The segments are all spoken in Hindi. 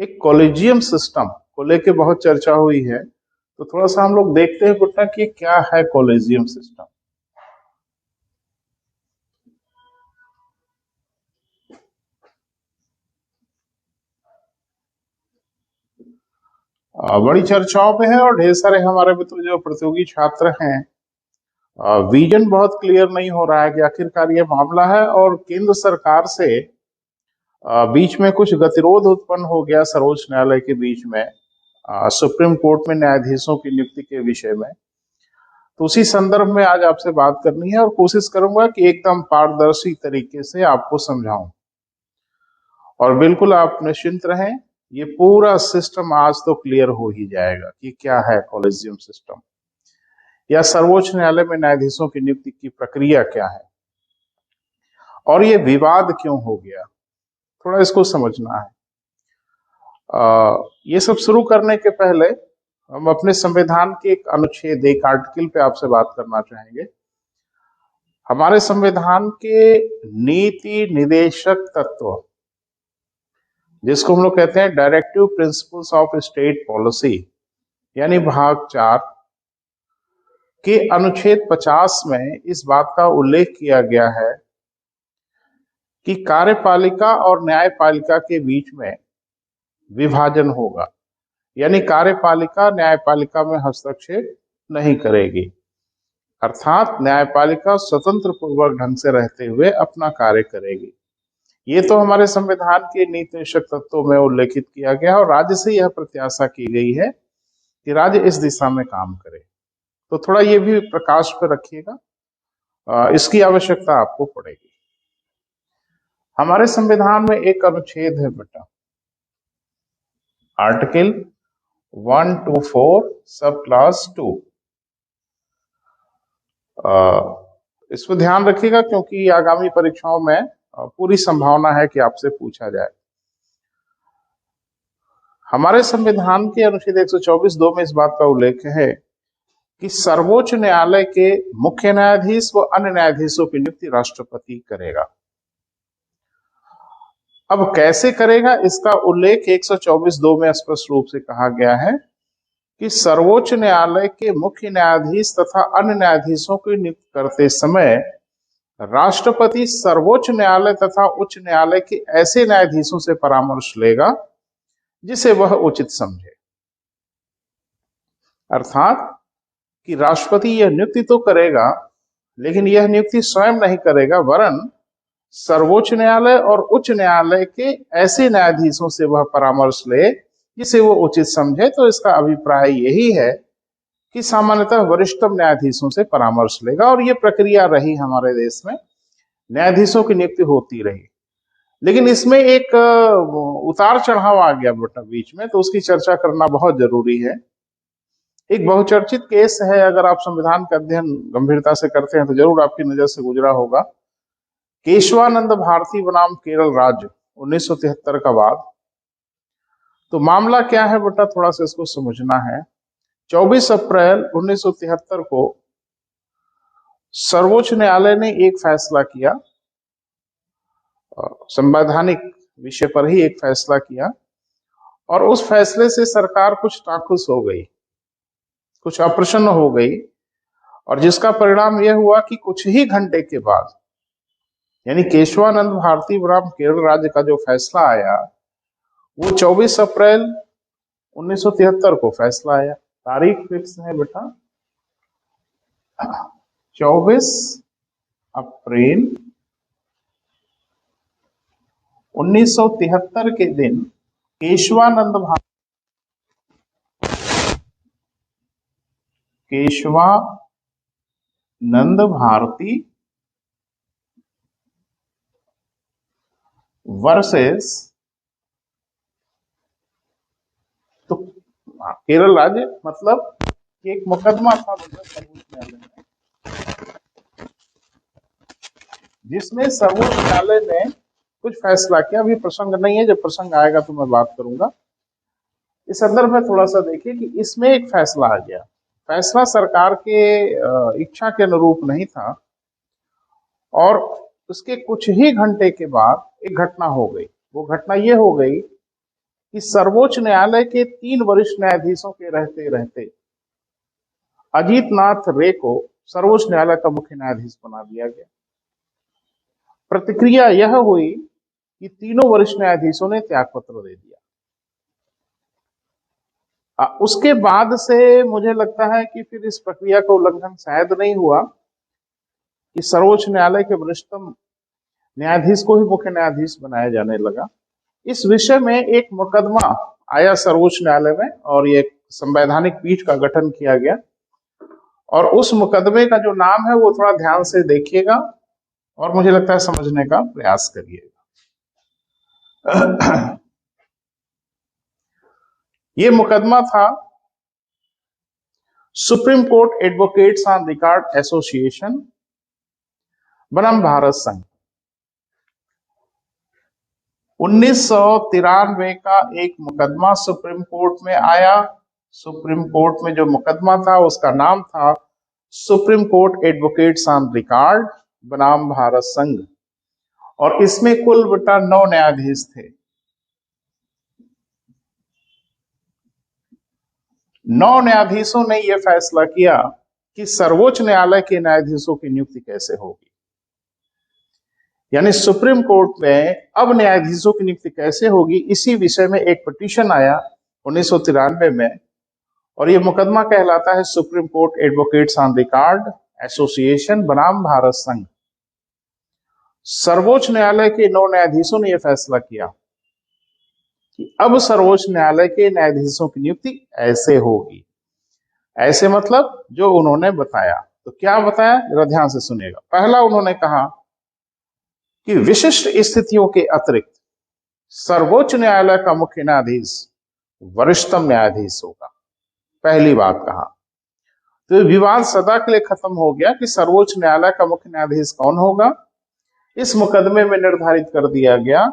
एक कॉलेजियम सिस्टम को लेके बहुत चर्चा हुई है, तो थोड़ा सा हम लोग देखते हैं बेटा कि क्या है कॉलेजियम सिस्टम। बड़ी चर्चाओं पे है और ढेर सारे हमारे मित्र जो प्रतियोगी छात्र हैं, विजन बहुत क्लियर नहीं हो रहा है कि आखिरकार ये मामला है। और केंद्र सरकार से बीच में कुछ गतिरोध उत्पन्न हो गया सर्वोच्च न्यायालय के बीच में, सुप्रीम कोर्ट में न्यायाधीशों की नियुक्ति के विषय में। तो उसी संदर्भ में आज आपसे बात करनी है और कोशिश करूंगा कि एकदम पारदर्शी तरीके से आपको समझाऊं। और बिल्कुल आप निश्चिंत रहें, ये पूरा सिस्टम आज तो क्लियर हो ही जाएगा कि क्या है कॉलेजियम सिस्टम, या सर्वोच्च न्यायालय में न्यायाधीशों की नियुक्ति की प्रक्रिया क्या है और ये विवाद क्यों हो गया, थोड़ा इसको समझना है। ये सब शुरू करने के पहले हम अपने संविधान के एक अनुच्छेद, एक आर्टिकल पे आपसे बात करना चाहेंगे। हमारे संविधान के नीति निदेशक तत्व, जिसको हम लोग कहते हैं directive principles of state policy, यानी भाग 4 के अनुच्छेद 50 में इस बात का उल्लेख किया गया है कि कार्यपालिका और न्यायपालिका के बीच में विभाजन होगा, यानी कार्यपालिका न्यायपालिका में हस्तक्षेप नहीं करेगी, अर्थात न्यायपालिका स्वतंत्र पूर्वक ढंग से रहते हुए अपना कार्य करेगी। ये तो हमारे संविधान के नीति निदेशक तत्वों में उल्लेखित किया गया और राज्य से यह प्रत्याशा की गई है कि राज्य इस दिशा में काम करे। तो थोड़ा ये भी प्रकाश पर रखिएगा, इसकी आवश्यकता आपको पड़ेगी। हमारे संविधान में एक अनुच्छेद है बेटा, आर्टिकल 124 सब क्लास 2। इस पर ध्यान रखिएगा क्योंकि आगामी परीक्षाओं में पूरी संभावना है कि आपसे पूछा जाए। हमारे संविधान के अनुच्छेद 124(2) में इस बात का उल्लेख है कि सर्वोच्च न्यायालय के मुख्य न्यायाधीश व अन्य न्यायाधीशों की नियुक्ति राष्ट्रपति करेगा। अब कैसे करेगा, इसका उल्लेख 124(2) में स्पष्ट रूप से कहा गया है कि सर्वोच्च न्यायालय के मुख्य न्यायाधीश तथा अन्य न्यायाधीशों की नियुक्ति करते समय राष्ट्रपति सर्वोच्च न्यायालय तथा उच्च न्यायालय के ऐसे न्यायाधीशों से परामर्श लेगा जिसे वह उचित समझे। अर्थात कि राष्ट्रपति यह नियुक्ति तो करेगा, लेकिन यह नियुक्ति स्वयं नहीं करेगा, वरन सर्वोच्च न्यायालय और उच्च न्यायालय के ऐसे न्यायाधीशों से वह परामर्श ले जिसे वो उचित समझे। तो इसका अभिप्राय यही है कि सामान्यतः वरिष्ठतम न्यायाधीशों से परामर्श लेगा और ये प्रक्रिया रही हमारे देश में, न्यायाधीशों की नियुक्ति होती रही। लेकिन इसमें एक उतार चढ़ाव आ गया बेटा बीच में, तो उसकी चर्चा करना बहुत जरूरी है। एक बहुचर्चित केस है, अगर आप संविधान का अध्ययन गंभीरता से करते हैं तो जरूर आपकी नजर से गुजरा होगा। केशवानंद भारती बनाम केरल राज्य 1973 का वाद। तो मामला क्या है बेटा, थोड़ा सा इसको समझना है। 24 अप्रैल 1973 को सर्वोच्च न्यायालय ने एक फैसला किया, संवैधानिक विषय पर ही एक फैसला किया, और उस फैसले से सरकार कुछ नाखुश हो गई, कुछ अप्रसन्न हो गई, और जिसका परिणाम यह हुआ कि कुछ ही घंटे के बाद, यानी केशवानंद भारती बनाम केरल राज्य का जो फैसला आया वो 24 अप्रैल 1973 को फैसला आया। तारीख फिक्स है बेटा, 24 अप्रैल 1973 के दिन केशवानंद भारती वर्सेस, तो केरल राज्य, मतलब एक मुकदमा था सर्वोच्च न्यायालय में, जिसमें सर्वोच्च न्यायालय ने कुछ फैसला किया। अभी प्रसंग नहीं है, जब प्रसंग आएगा तो मैं बात करूंगा। इस संदर्भ में थोड़ा सा देखिए कि इसमें एक फैसला आ गया। फैसला सरकार के इच्छा के अनुरूप नहीं था, और उसके कुछ ही घंटे के बाद एक घटना हो गई। वो घटना ये हो गई कि सर्वोच्च न्यायालय के 3 वरिष्ठ न्यायाधीशों के रहते रहते अजीत नाथ रे को सर्वोच्च न्यायालय का मुख्य न्यायाधीश बना दिया गया। प्रतिक्रिया यह हुई कि तीनों वरिष्ठ न्यायाधीशों ने त्यागपत्र दे दिया। उसके बाद से मुझे लगता है कि फिर इस प्रक्रिया का उल्लंघन शायद नहीं हुआ कि सर्वोच्च न्यायालय के वरिष्ठतम न्यायाधीश को ही मुख्य न्यायाधीश बनाया जाने लगा। इस विषय में एक मुकदमा आया सर्वोच्च न्यायालय में और ये संवैधानिक पीठ का गठन किया गया, और उस मुकदमे का जो नाम है वो थोड़ा ध्यान से देखिएगा और मुझे लगता है समझने का प्रयास करिएगा। ये मुकदमा था supreme court advocates on record association बनाम भारत संघ। 1993 का एक मुकदमा सुप्रीम कोर्ट में आया। सुप्रीम कोर्ट में जो मुकदमा था उसका नाम था supreme court advocates on record बनाम भारत संघ, और इसमें कुल बटा 9 न्यायाधीश थे। 9 न्यायाधीशों ने यह फैसला किया कि सर्वोच्च न्यायालय के न्यायाधीशों की नियुक्ति कैसे होगी, यानी सुप्रीम कोर्ट में अब न्यायाधीशों की नियुक्ति कैसे होगी। इसी विषय में एक पिटीशन आया 1993 में, और यह मुकदमा कहलाता है supreme court advocates on record association बनाम भारत संघ। सर्वोच्च न्यायालय के 9 न्यायाधीशों ने यह फैसला किया कि अब सर्वोच्च न्यायालय के न्यायाधीशों की नियुक्ति ऐसे होगी। ऐसे मतलब जो उन्होंने बताया। तो क्या बताया, जरा ध्यान से सुनिएगा। पहला, उन्होंने कहा कि विशिष्ट स्थितियों के अतिरिक्त सर्वोच्च न्यायालय का मुख्य न्यायाधीश वरिष्ठतम न्यायाधीश होगा। पहली बात कहा, तो विवाद सदा के लिए खत्म हो गया कि सर्वोच्च न्यायालय का मुख्य न्यायाधीश कौन होगा। इस मुकदमे में निर्धारित कर दिया गया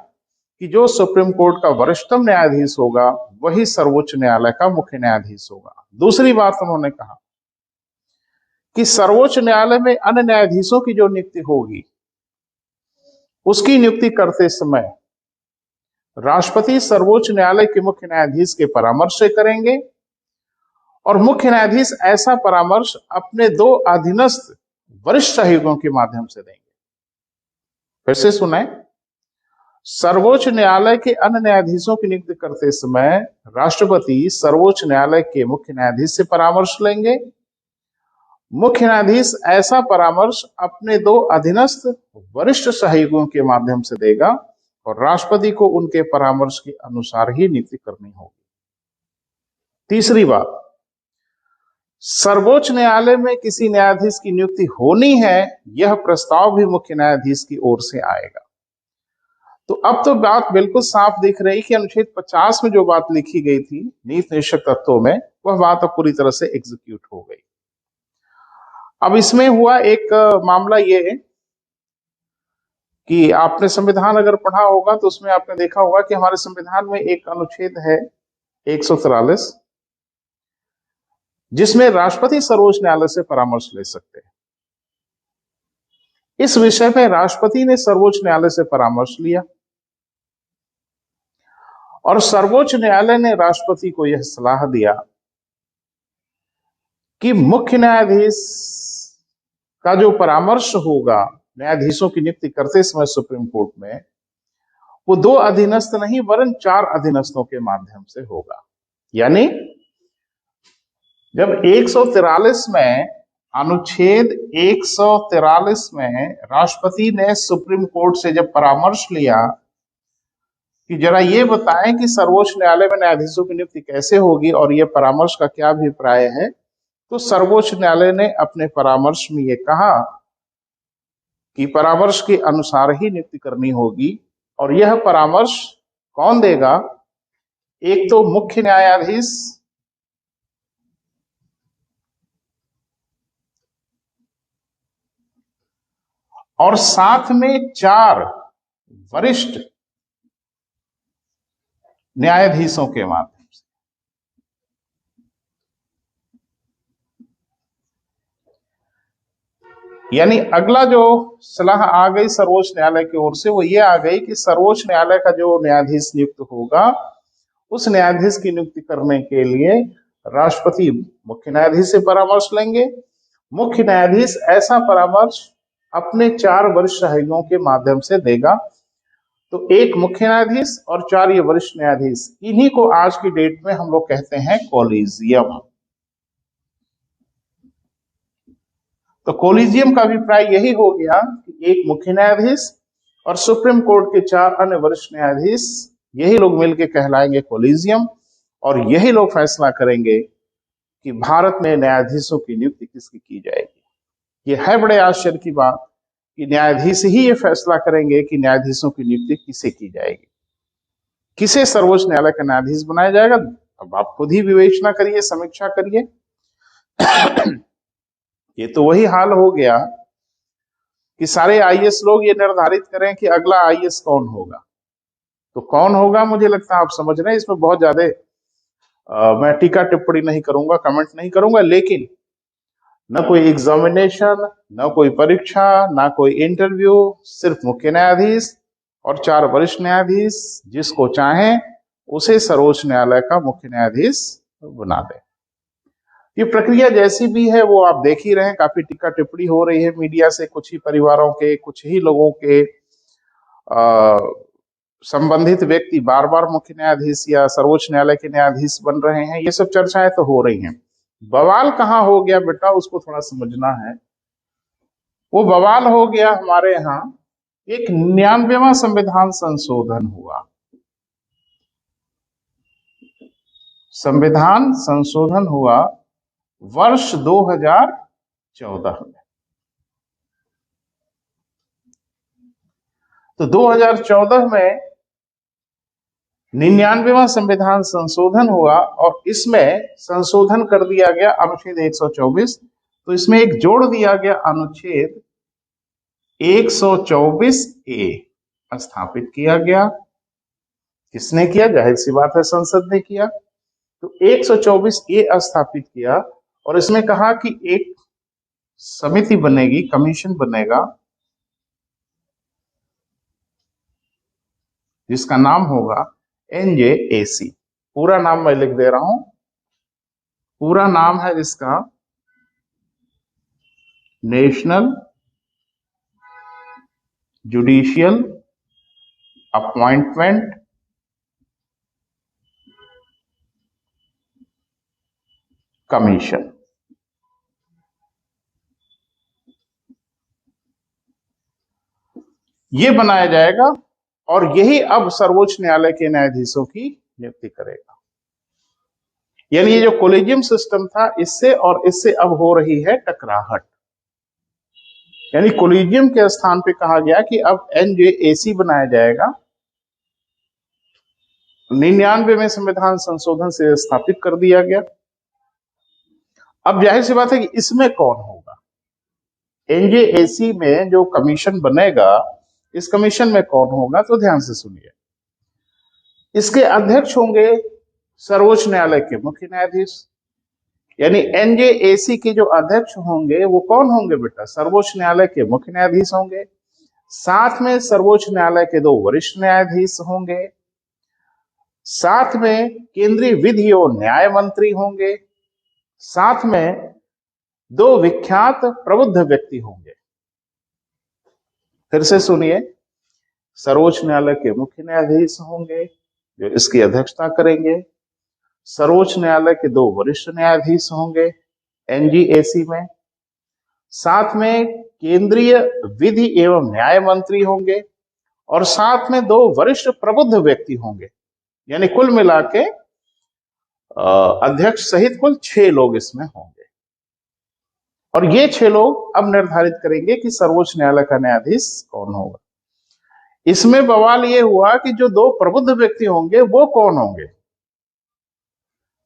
कि जो सुप्रीम कोर्ट का वरिष्ठतम न्यायाधीश होगा वही सर्वोच्च न्यायालय का मुख्य न्यायाधीश होगा। दूसरी बात उन्होंने कहा कि सर्वोच्च न्यायालय में अन्य न्यायाधीशों की जो नियुक्ति होगी उसकी नियुक्ति करते समय राष्ट्रपति सर्वोच्च न्यायालय के मुख्य न्यायाधीश के परामर्श से करेंगे, और मुख्य न्यायाधीश ऐसा परामर्श अपने 2 अधीनस्थ वरिष्ठ सहयोगियों के माध्यम से देंगे। फिर से सुनाए, सर्वोच्च न्यायालय के अन्य न्यायाधीशों की नियुक्ति करते समय राष्ट्रपति सर्वोच्च न्यायालय के मुख्य न्यायाधीश से परामर्श लेंगे। मुख्य न्यायाधीश ऐसा परामर्श अपने 2 अधीनस्थ वरिष्ठ सहयोगियों के माध्यम से देगा, और राष्ट्रपति को उनके परामर्श के अनुसार ही नियुक्ति करनी होगी। तीसरी बात, सर्वोच्च न्यायालय में किसी न्यायाधीश की नियुक्ति होनी है, यह प्रस्ताव भी मुख्य न्यायाधीश की ओर से आएगा। तो अब तो बात बिल्कुल साफ दिख रही कि अनुच्छेद 50 में जो बात लिखी गई थी नीति निश्चक तत्वों में, वह बात अब पूरी तरह से एग्जीक्यूट हो गई। अब इसमें हुआ एक मामला ये कि आपने संविधान अगर पढ़ा होगा तो उसमें आपने देखा होगा कि हमारे संविधान में एक अनुच्छेद है 143, जिसमें राष्ट्रपति सर्वोच्च न्यायालय से परामर्श ले सकते हैं। इस विषय में राष्ट्रपति ने सर्वोच्च न्यायालय से परामर्श लिया, और सर्वोच्च न्यायालय ने राष्ट्रपति को यह सलाह दिया कि मुख्य न्यायाधीश का जो परामर्श होगा न्यायाधीशों की नियुक्ति करते समय सुप्रीम कोर्ट में, वो 2 अधीनस्थ नहीं वरन 4 अधीनस्थों के माध्यम से होगा। यानी जब 143 में, अनुच्छेद 143 में राष्ट्रपति ने सुप्रीम कोर्ट से जब परामर्श लिया कि जरा ये बताएं कि सर्वोच्च न्यायालय में न्यायाधीशों की नियुक्ति कैसे होगी और ये परामर्श का क्या अभिप्राय है, तो सर्वोच्च न्यायालय ने अपने परामर्श में ये कहा कि परामर्श के अनुसार ही नियुक्ति करनी होगी। और यह परामर्श कौन देगा, एक तो मुख्य न्यायाधीश, और साथ में 4 वरिष्ठ न्यायाधीशों के माध्यम से। यानी अगला जो सलाह आ गई सर्वोच्च न्यायालय की ओर से वो ये आ गई कि सर्वोच्च न्यायालय का जो न्यायाधीश नियुक्त होगा उस न्यायाधीश की नियुक्ति करने के लिए राष्ट्रपति मुख्य न्यायाधीश से परामर्श लेंगे। मुख्य न्यायाधीश ऐसा परामर्श अपने 4 वरिष्ठ सहायकों के माध्यम से देगा। तो एक मुख्य न्यायाधीश और 4 ये वरिष्ठ न्यायाधीश, इन्हीं को आज की डेट में हम लोग कहते हैं कोलिजियम। तो कोलिजियम का अभिप्राय यही हो गया कि एक मुख्य न्यायाधीश और सुप्रीम कोर्ट के 4 अन्य वरिष्ठ न्यायाधीश, यही लोग मिलकर कहलाएंगे कोलिजियम, और यही लोग फैसला करेंगे कि भारत में न्यायाधीशों की नियुक्ति किसकी की जाएगी। यह है बड़े आश्चर्य की बात कि न्यायाधीश ही ये फैसला करेंगे कि न्यायाधीशों की नियुक्ति किसे की जाएगी, किसे सर्वोच्च न्यायालय का न्यायाधीश बनाया जाएगा। अब आप खुद ही विवेचना करिए, समीक्षा करिए। ये तो वही हाल हो गया कि सारे आईएएस लोग ये निर्धारित करें कि अगला आईएएस कौन होगा। तो कौन होगा, मुझे लगता है आप समझ रहे हैं। इसमें बहुत ज्यादा मैं टीका टिप्पणी नहीं करूंगा, कमेंट नहीं करूंगा, लेकिन न कोई एग्जामिनेशन, न कोई परीक्षा, न कोई इंटरव्यू, सिर्फ मुख्य न्यायाधीश और 4 वरिष्ठ न्यायाधीश, जिसको चाहें उसे सर्वोच्च न्यायालय का मुख्य न्यायाधीश बना दे। ये प्रक्रिया जैसी भी है वो आप देख ही रहे हैं, काफी टीका टिप्पणी हो रही है मीडिया से। कुछ ही परिवारों के, कुछ ही लोगों के संबंधित व्यक्ति बार बार मुख्य न्यायाधीश या सर्वोच्च न्यायालय के न्यायाधीश बन रहे हैं। ये सब चर्चाएं तो हो रही हैं। बवाल कहाँ हो गया बेटा, उसको थोड़ा समझना है। वो बवाल हो गया हमारे यहाँ एक 99वां संविधान संशोधन हुआ। संविधान संशोधन हुआ वर्ष 2014 में। तो 2014 में 99वां संविधान संशोधन हुआ और इसमें संशोधन कर दिया गया अनुच्छेद 124। तो इसमें एक जोड़ दिया गया अनुच्छेद 124 ए स्थापित किया गया। किसने किया? जाहिर सी बात है संसद ने किया। तो 124 ए स्थापित किया और इसमें कहा कि एक समिति बनेगी, कमीशन बनेगा, जिसका नाम होगा NJAC। पूरा नाम मैं लिख दे रहा हूं। पूरा नाम है इसका नेशनल जुडिशियल अपॉइंटमेंट कमीशन। ये बनाया जाएगा और यही अब सर्वोच्च न्यायालय के न्यायाधीशों की नियुक्ति करेगा। यानी ये जो कोलेजियम सिस्टम था, इससे और इससे अब हो रही है टकराहट। यानी कोलेजियम के स्थान पे कहा गया कि अब NJAC बनाया जाएगा। 99वें संविधान संशोधन से स्थापित कर दिया गया। अब जाहिर सी बात है कि इसमें कौन होगा? NJAC में जो कमीशन बनेगा, इस कमीशन में कौन होगा? तो ध्यान से सुनिए। इसके अध्यक्ष होंगे सर्वोच्च न्यायालय के मुख्य न्यायाधीश। यानी NJAC के जो अध्यक्ष होंगे वो कौन होंगे बेटा? सर्वोच्च न्यायालय के मुख्य न्यायाधीश होंगे। साथ में सर्वोच्च न्यायालय के 2 वरिष्ठ न्यायाधीश होंगे। साथ में केंद्रीय विधि और न्याय मंत्री होंगे। साथ में 2 विख्यात प्रबुद्ध व्यक्ति होंगे। फिर से सुनिए, सर्वोच्च न्यायालय के मुख्य न्यायाधीश होंगे जो इसकी अध्यक्षता करेंगे। सर्वोच्च न्यायालय के 2 वरिष्ठ न्यायाधीश होंगे NJAC में। साथ में केंद्रीय विधि एवं न्याय मंत्री होंगे और साथ में 2 वरिष्ठ प्रबुद्ध व्यक्ति होंगे। यानी कुल मिला के अध्यक्ष सहित कुल 6 लोग इसमें होंगे। और ये 6 लोग अब निर्धारित करेंगे कि सर्वोच्च न्यायालय का न्यायाधीश कौन होगा। इसमें बवाल ये हुआ कि जो 2 प्रबुद्ध व्यक्ति होंगे वो कौन होंगे?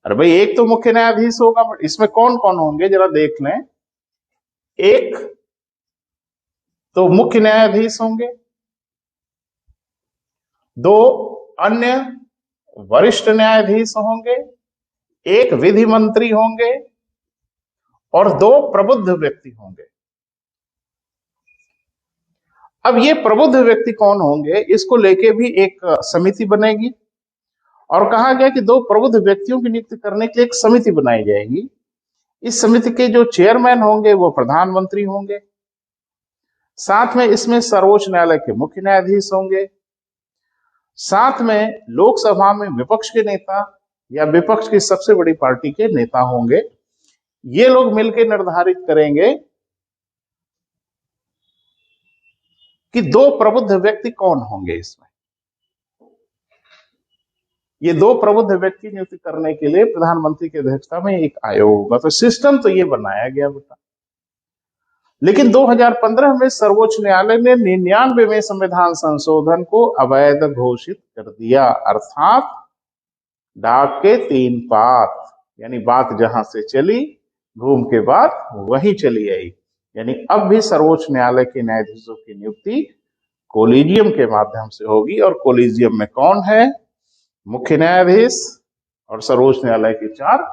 अरे भाई, एक तो मुख्य न्यायाधीश होगा, बट इसमें कौन कौन होंगे जरा देख लें। एक तो मुख्य न्यायाधीश होंगे, 2 अन्य वरिष्ठ न्यायाधीश होंगे, 1 विधि मंत्री होंगे और 2 प्रबुद्ध व्यक्ति होंगे। अब ये प्रबुद्ध व्यक्ति कौन होंगे, इसको लेके भी एक समिति बनेगी और कहा गया कि 2 प्रबुद्ध व्यक्तियों की नियुक्ति करने के लिए एक समिति बनाई जाएगी। इस समिति के जो चेयरमैन होंगे वो प्रधानमंत्री होंगे। साथ में इसमें सर्वोच्च न्यायालय के मुख्य न्यायाधीश होंगे। साथ में लोकसभा में विपक्ष के नेता या विपक्ष की सबसे बड़ी पार्टी के नेता होंगे। ये लोग मिलकर निर्धारित करेंगे कि 2 प्रबुद्ध व्यक्ति कौन होंगे। इसमें ये 2 प्रबुद्ध व्यक्ति नियुक्ति करने के लिए प्रधानमंत्री की अध्यक्षता में एक आयोग होगा। तो सिस्टम तो ये बनाया गया बेटा। लेकिन 2015 में सर्वोच्च न्यायालय ने 99वें संविधान संशोधन को अवैध घोषित कर दिया। अर्थात डाक के 3 पात, यानी बात जहां से चली घूम के बात वहीं चली आई। यानी अब भी सर्वोच्च न्यायालय के न्यायाधीशों की नियुक्ति कोलिजियम के माध्यम से होगी। और कोलिजियम में कौन है? मुख्य न्यायाधीश और सर्वोच्च न्यायालय के 4